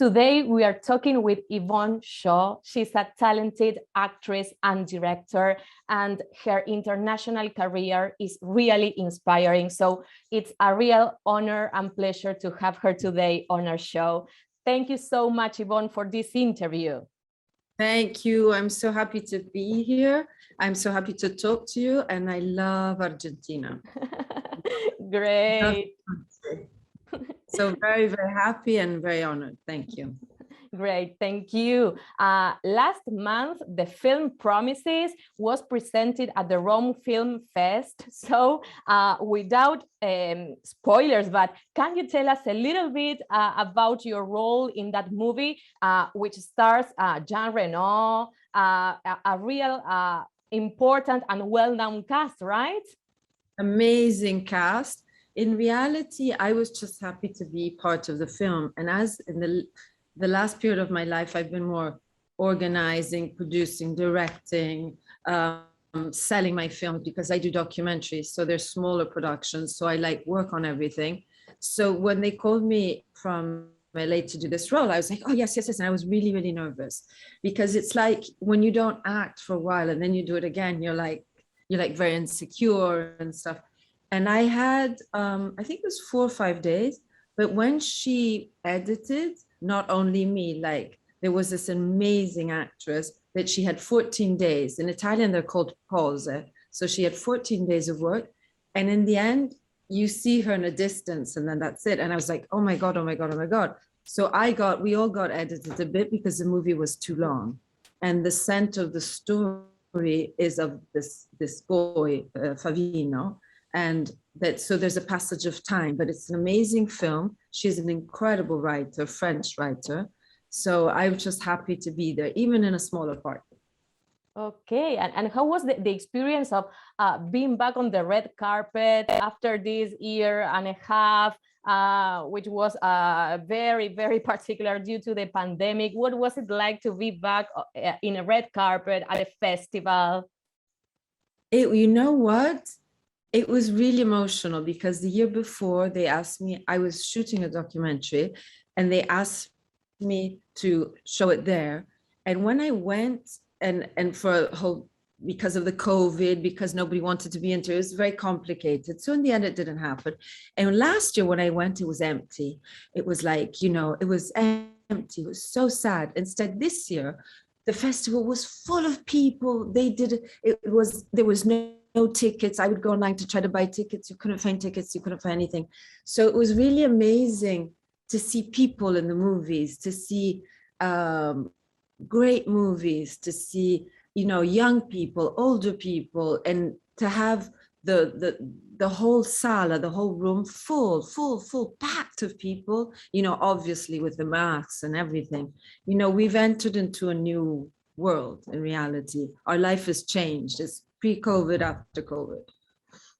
Today, we are talking with Yvonne Scio. She's a talented actress and director, and her international career is really inspiring. So it's a real honor and pleasure to have her today on our show. Thank you so much, Yvonne, for this interview. Thank you. I'm so happy to be here. I'm so happy to talk to you, and I love Argentina. Great. So very, very happy and very honored. Thank you. Great, thank you. Last month, the film Promises was presented at the Rome Film Fest. So without spoilers, but can you tell us a little bit about your role in that movie, which stars Reno, a real important and well-known cast, right? Amazing cast. In reality, I was just happy to be part of the film. And as in the last period of my life, I've been more organizing, producing, directing, selling my films because I do documentaries. So they're smaller productions. So I like work on everything. So when they called me from LA to do this role, I was like, oh, yes, yes, yes. And I was really, really nervous because it's like when you don't act for a while and then you do it again, you're like very insecure and stuff. And I had, I think it was 4 or 5 days, but when she edited, not only me, like there was this amazing actress that she had 14 days. In Italian, they're called pause. So she had 14 days of work. And in the end, you see her in a distance and then that's it. And I was like, oh my God, oh my God, oh my God. So we all got edited a bit because the movie was too long. And the center of the story is of this boy, Favino. And so there's a passage of time, but it's an amazing film. She's an incredible writer, French writer. So I'm just happy to be there, even in a smaller part. Okay, and how was the experience of being back on the red carpet after this year and a half, which was very, very particular due to the pandemic? What was it like to be back in a red carpet at a festival? You know what? It was really emotional because the year before they asked me, I was shooting a documentary and they asked me to show it there. And when I went and for a whole, because of the COVID, because nobody wanted to be into it, it was very complicated. So in the end, it didn't happen. And last year when I went, it was empty. It was like, it was empty. It was so sad. Instead, this year, the festival was full of people. There was no tickets. I would go online to try to buy tickets. You couldn't find tickets. You couldn't find anything. So it was really amazing to see people in the movies, to see great movies, to see, young people, older people, and to have the whole sala, the whole room full, packed of people, obviously with the masks and everything. We've entered into a new world in reality. Our life has changed. It's pre-COVID, after COVID.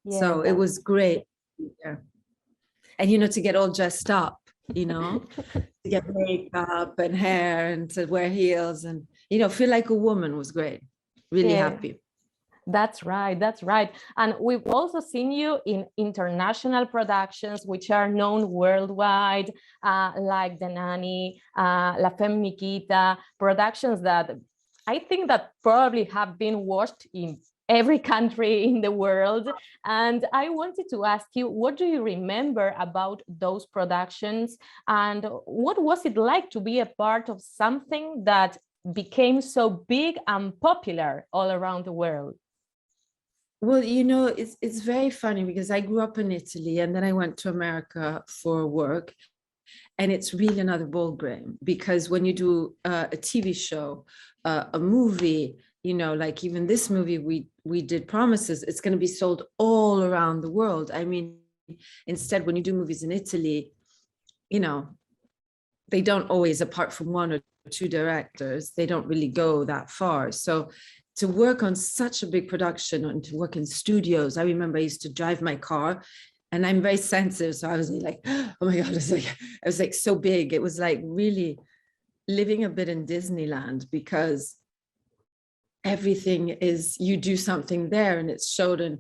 Yeah. So it was great. Yeah. And, to get all dressed up, to get makeup and hair and to wear heels and, feel like a woman was great. Really happy. That's right. That's right. And we've also seen you in international productions, which are known worldwide, like The Nanny, La Femme Nikita, productions that I think that probably have been watched in every country in the world. And I wanted to ask you, what do you remember about those productions? And what was it like to be a part of something that became so big and popular all around the world? Well, it's very funny because I grew up in Italy and then I went to America for work. And it's really another ballgame because when you do a TV show, a movie, like even this movie we did Promises, it's going to be sold all around the world. I mean, instead, when you do movies in Italy, they don't always, apart from 1 or 2 directors, they don't really go that far. So to work on such a big production and to work in studios, I remember I used to drive my car. And I'm very sensitive. So I was like, oh my God, it was like so big. It was like really living a bit in Disneyland because everything is, you do something there and it's showed in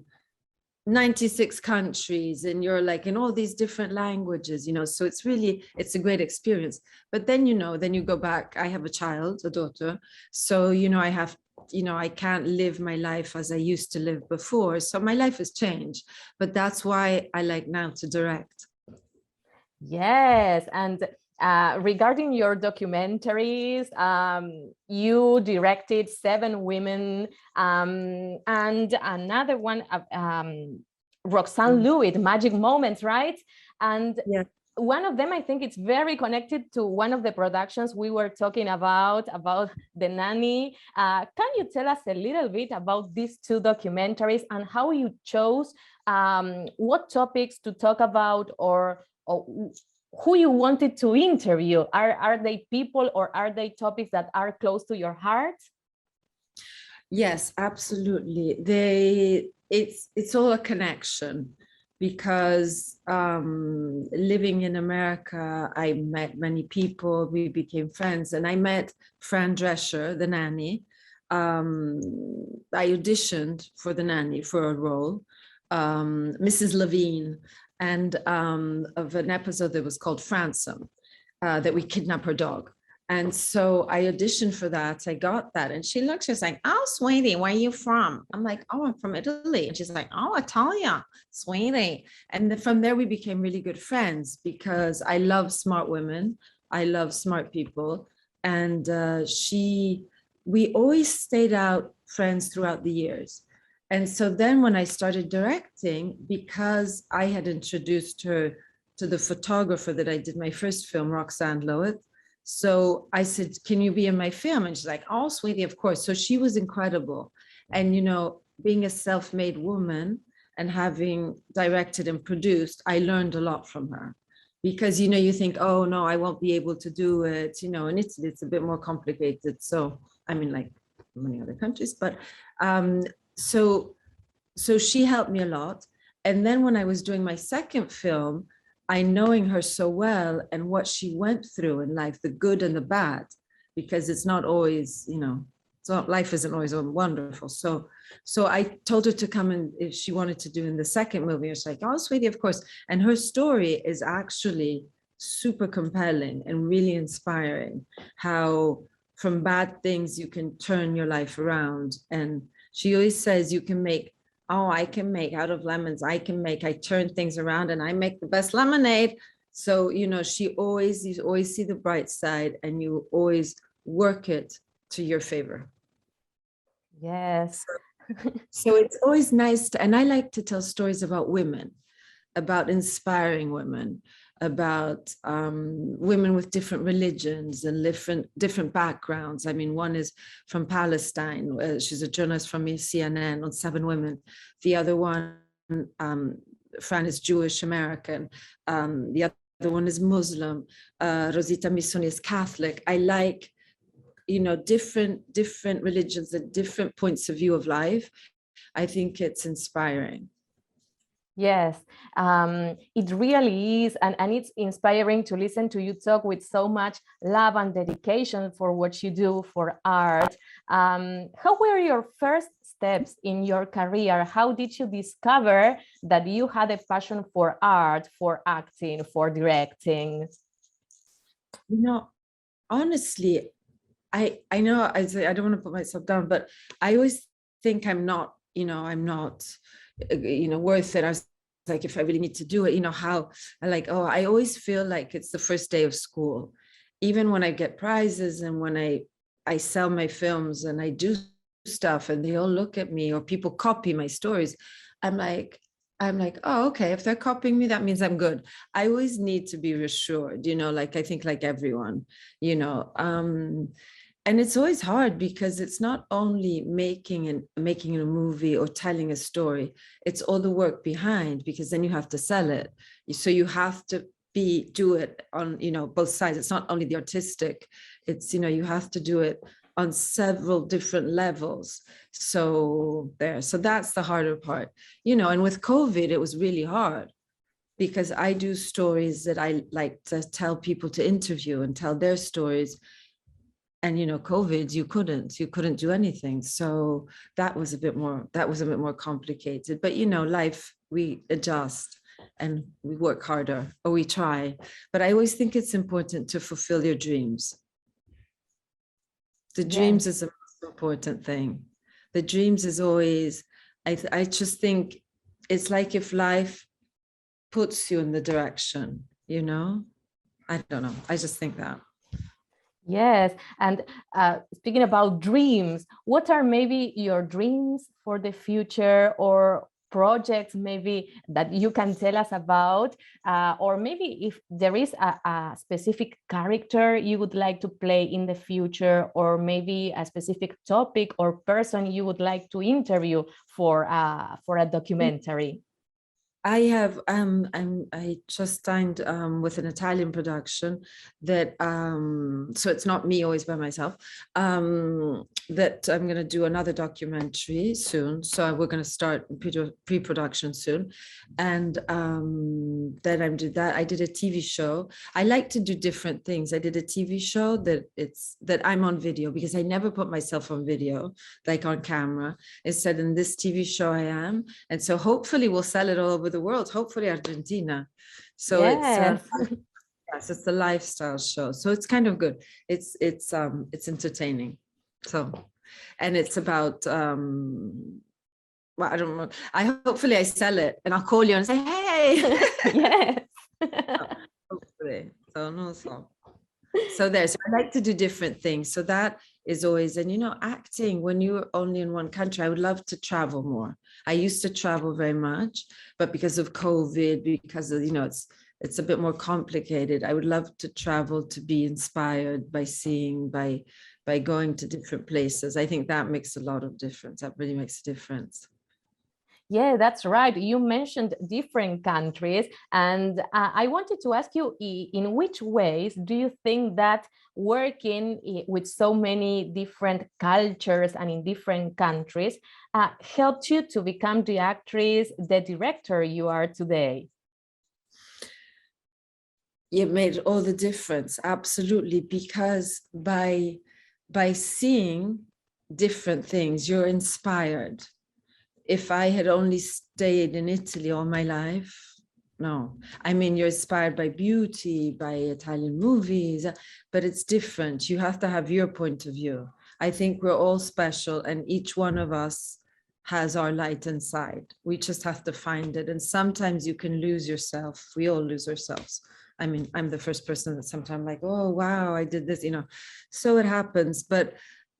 96 countries, and you're like in all these different languages, so it's a great experience. But then, then you go back. I have a daughter, so I can't live my life as I used to live before, so my life has changed. But that's why I like now to direct. Yes, and regarding your documentaries, you directed 7 Women, and another one, Roxanne Lowit, Magic Moments, right? And yeah. One of them, I think it's very connected to one of the productions we were talking about the nanny. Can you tell us a little bit about these 2 documentaries and how you chose what topics to talk about, or who you wanted to interview? Are they people, or are they topics that are close to your heart? Yes, absolutely. It's all a connection, because living in America, I met many people, we became friends, and I met Fran Drescher, the nanny. I auditioned for the nanny for a role, Mrs. Levine, and of an episode that was called Fransom, that we kidnap her dog. And so I auditioned for that. I got that. And she looked, she's like, "Oh, sweetie, where are you from?" I'm like, "Oh, I'm from Italy." And she's like, "Oh, Italia, sweetie." And then from there, we became really good friends, because I love smart women. I love smart people. And we always stayed out friends throughout the years. And so then when I started directing, because I had introduced her to the photographer that I did my first film, Roxanne Lowit. So I said, "Can you be in my film?" And she's like, "Oh, sweetie, of course." So she was incredible. And, being a self-made woman and having directed and produced, I learned a lot from her, because, you think, "Oh, no, I won't be able to do it," and it's a bit more complicated. So, I mean, like many other countries, but so she helped me a lot. And then when I was doing my second film, I knowing her so well and what she went through in life, the good and the bad, because it's not always, life isn't always wonderful. So I told her to come in if she wanted to do in the second movie. She's like, "Oh, sweetie, of course." And her story is actually super compelling and really inspiring, how from bad things you can turn your life around. And she always says, I can make out of lemons. I turn things around and I make the best lemonade. So, you always see the bright side, and you always work it to your favor. Yes. So it's always nice and I like to tell stories about women, about inspiring women, about women with different religions and different backgrounds. I mean, one is from Palestine. She's a journalist from CNN on 7 Women. The other one, Fran, is Jewish American. The other one is Muslim. Rosita Missoni is Catholic. I like, different religions and different points of view of life. I think it's inspiring. Yes, it really is. And it's inspiring to listen to you talk with so much love and dedication for what you do for art. How were your first steps in your career? How did you discover that you had a passion for art, for acting, for directing? Honestly, I know I don't want to put myself down, but I always think I'm not worth it. I was like, if I really need to do it, how I always feel like it's the first day of school, even when I get prizes and when I sell my films and I do stuff and they all look at me or people copy my stories. I'm like, oh, okay, if they're copying me, that means I'm good. I always need to be reassured, I think like everyone, and it's always hard because it's not only making a movie or telling a story, it's all the work behind, because then you have to sell it. So you have to do it on, both sides. It's not only the artistic, it's, you have to do it on several different levels. So that's the harder part, and with COVID, it was really hard because I do stories that I like to tell people to interview and tell their stories. And COVID, you couldn't do anything. So that was a bit more complicated. But life, we adjust and we work harder, or we try. But I always think it's important to fulfill your dreams. The dreams is the most important thing. The dreams is always, I just think it's like if life puts you in the direction, I don't know. I just think that. Yes, and speaking about dreams, what are maybe your dreams for the future, or projects maybe that you can tell us about, or maybe if there is a specific character you would like to play in the future, or maybe a specific topic or person you would like to interview for a documentary? I just signed with an Italian production that so it's not me always by myself, that I'm going to do another documentary soon. So we're going to start pre-production soon, and then I did a TV show. I like to do different things. I did a TV show that I'm on video, because I never put myself on video, like on camera. Instead, in this TV show I am, and so hopefully we'll sell it all over the world, hopefully Argentina. So yes. Yes, it's a lifestyle show, so it's kind of good. It's entertaining. So, and it's about well, I don't know. Hopefully I sell it and I'll call you and say, hey. Yes. Hopefully. So there's, I like to do different things. So that is always, and acting, when you're only in one country, I would love to travel more. I used to travel very much, but because of COVID, because of, it's a bit more complicated. I would love to travel, to be inspired by seeing, by going to different places. I think that makes a lot of difference. That really makes a difference. Yeah, that's right. You mentioned different countries, and I wanted to ask you, in which ways do you think that working with so many different cultures and in different countries helped you to become the actress, the director you are today? It made all the difference, absolutely, because by seeing different things, you're inspired. If I had only stayed in Italy all my life, no. I mean, you're inspired by beauty, by Italian movies, but it's different. You have to have your point of view. I think we're all special, and each one of us has our light inside. We just have to find it. And sometimes you can lose yourself. We all lose ourselves. I mean, I'm the first person that sometimes like, oh, wow, I did this, so it happens.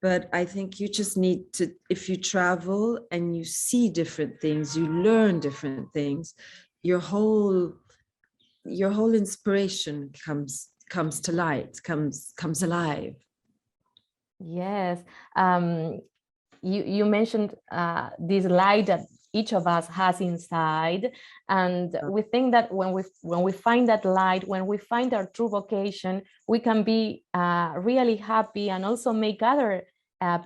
But I think you just need to, if you travel and you see different things, you learn different things, your whole inspiration comes to light, comes alive. Yes. You mentioned this light that each of us has inside, and we think that when we find that light, when we find our true vocation, we can be really happy, and also make other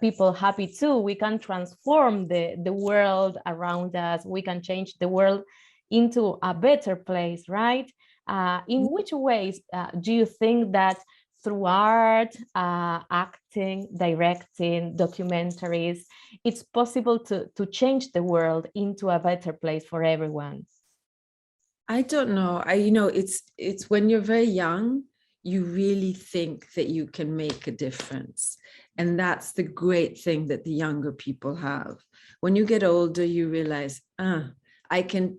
people happy too. We can transform the world around us. We can change the world into a better place, right? In which ways do you think that through art, acting, directing, documentaries, it's possible to change the world into a better place for everyone? I don't know. It's when you're very young, you really think that you can make a difference. And that's the great thing that the younger people have. When you get older, you realize, I can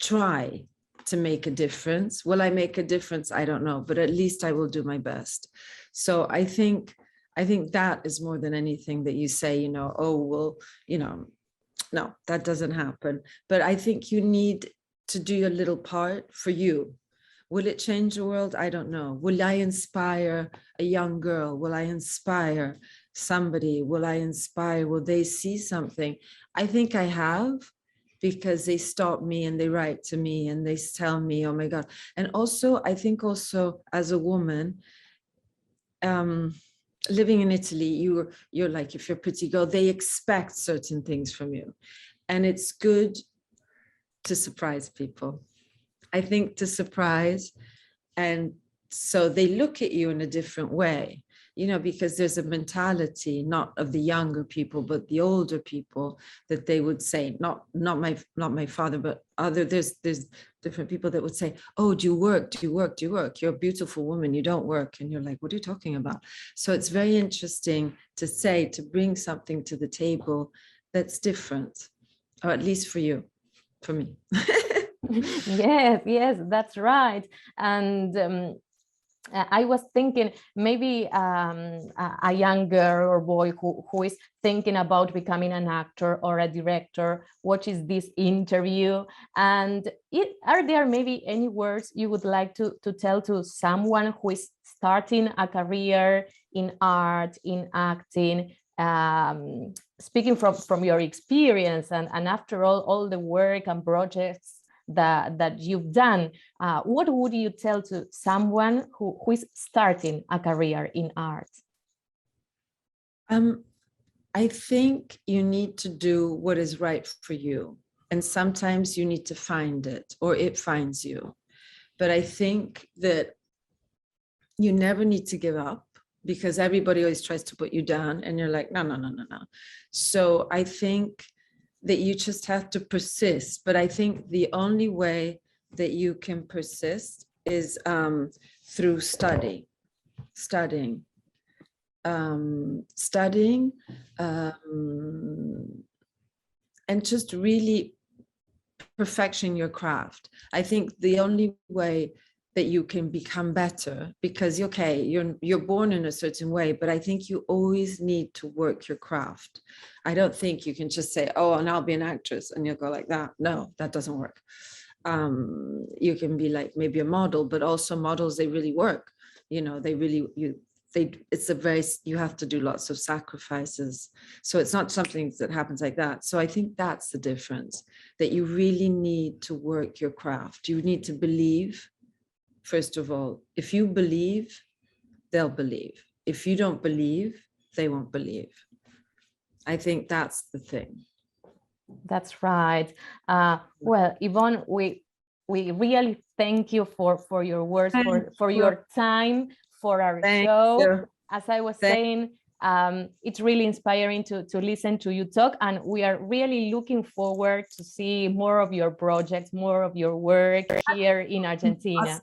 try to make a difference. Will I make a difference? I don't know, but at least I will do my best. So I think that is more than anything that you say, oh, well, no, that doesn't happen. But I think you need to do your little part for you. Will it change the world? I don't know. Will I inspire a young girl? Will I inspire somebody? Will they see something? I think I have, because they stop me and they write to me and they tell me, oh my God. And also, I think also as a woman, living in Italy, you're like, if you're a pretty girl, they expect certain things from you. And it's good to surprise people. I think to surprise, and so they look at you in a different way. because there's a mentality, not of the younger people, but the older people, that they would say, not my father, but there's different people that would say, oh, do you work? You're a beautiful woman, you don't work. And you're like, what are you talking about? So it's very interesting to bring something to the table that's different, or at least for you, for me. Yes, that's right. And I was thinking maybe a young girl or boy who is thinking about becoming an actor or a director watches this interview, and are there maybe any words you would like to tell to someone who is starting a career in art, in acting, speaking from your experience and after all the work and projects that you've done, what would you tell to someone who is starting a career in art? I think you need to do what is right for you. And sometimes you need to find it, or it finds you. But I think that you never need to give up, because everybody always tries to put you down and you're like, no. So I think that you just have to persist. But I think the only way that you can persist is through studying, and just really perfection your craft. I think the only way that you can become better, because you're born in a certain way, but I think you always need to work your craft. I don't think you can just say, oh, and I'll be an actress, and you'll go like that. No, that doesn't work. You can be like maybe a model, but also models, they really work. You have to do lots of sacrifices. So it's not something that happens like that. So I think that's the difference, that you really need to work your craft. You need to believe. First of all, if you believe, they'll believe. If you don't believe, they won't believe. I think that's the thing. That's right. Well, Yvonne, we really thank you for your words, for your time, for our show. As I was saying, it's really inspiring to listen to you talk, and we are really looking forward to see more of your projects, more of your work here in Argentina.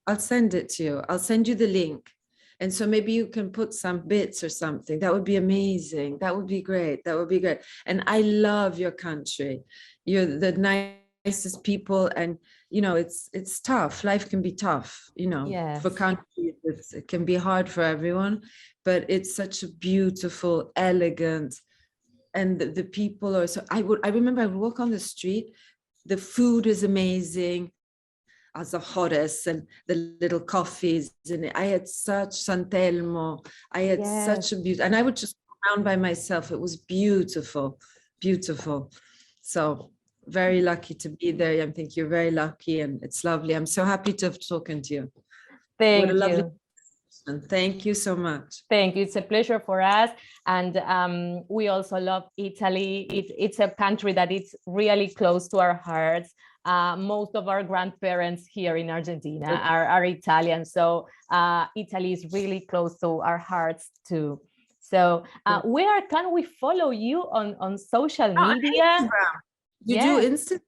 I'll send it to you. I'll send you the link. And so maybe you can put some bits or something. That would be amazing. That would be great. And I love your country. You're the nicest people, and it's tough. Life can be tough, Yes. For countries. It can be hard for everyone, but it's such a beautiful, elegant, and the people are so. I remember I would walk on the street. The food is amazing, as the hottest, and the little coffees, and I had such San Telmo. I had such a beauty, and I would just go around by myself. It was beautiful. So very lucky to be there. I think you're very lucky, and it's lovely. I'm so happy to have spoken to you. Thank you. Thank you so much. Thank you. It's a pleasure for us. And we also love Italy. It's a country that is really close to our hearts. Most of our grandparents here in Argentina are Italian. So Italy is really close to our hearts too. So where can we follow you on social media? Instagram. You do Instagram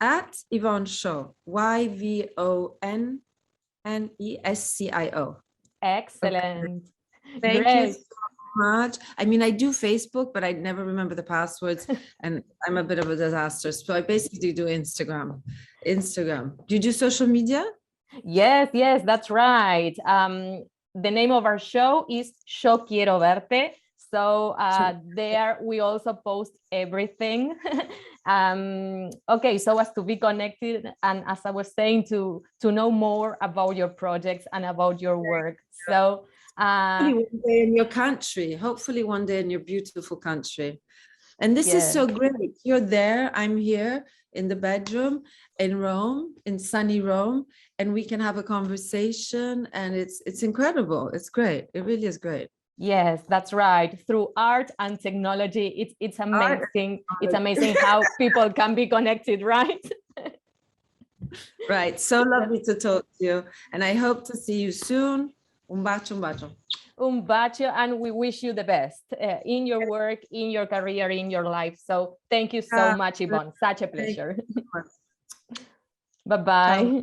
at Yvonne Scio, YVONNESCIO. Excellent. Thank you so much. I mean, I do Facebook, but I never remember the passwords, and I'm a bit of a disaster. So I basically do Instagram. Do you do social media? Yes, that's right. The name of our show is Yo Quiero Verte. So there we also post everything. Okay, so as to be connected, and as I was saying, to know more about your projects and about your work. So hopefully one day in your country, hopefully one day in your beautiful country. And this is so great. You're there, I'm here in the bedroom in Rome, in sunny Rome, and we can have a conversation, and it's incredible. It's great. It really is great. Yes, that's right. Through art and technology, it's amazing. It's amazing how people can be connected, right? Right. So lovely to talk to you, and I hope to see you soon. Un bacio, un bacio. Un bacio, and we wish you the best in your work, in your career, in your life. So thank you so much, Yvonne. Such a pleasure. Bye-bye.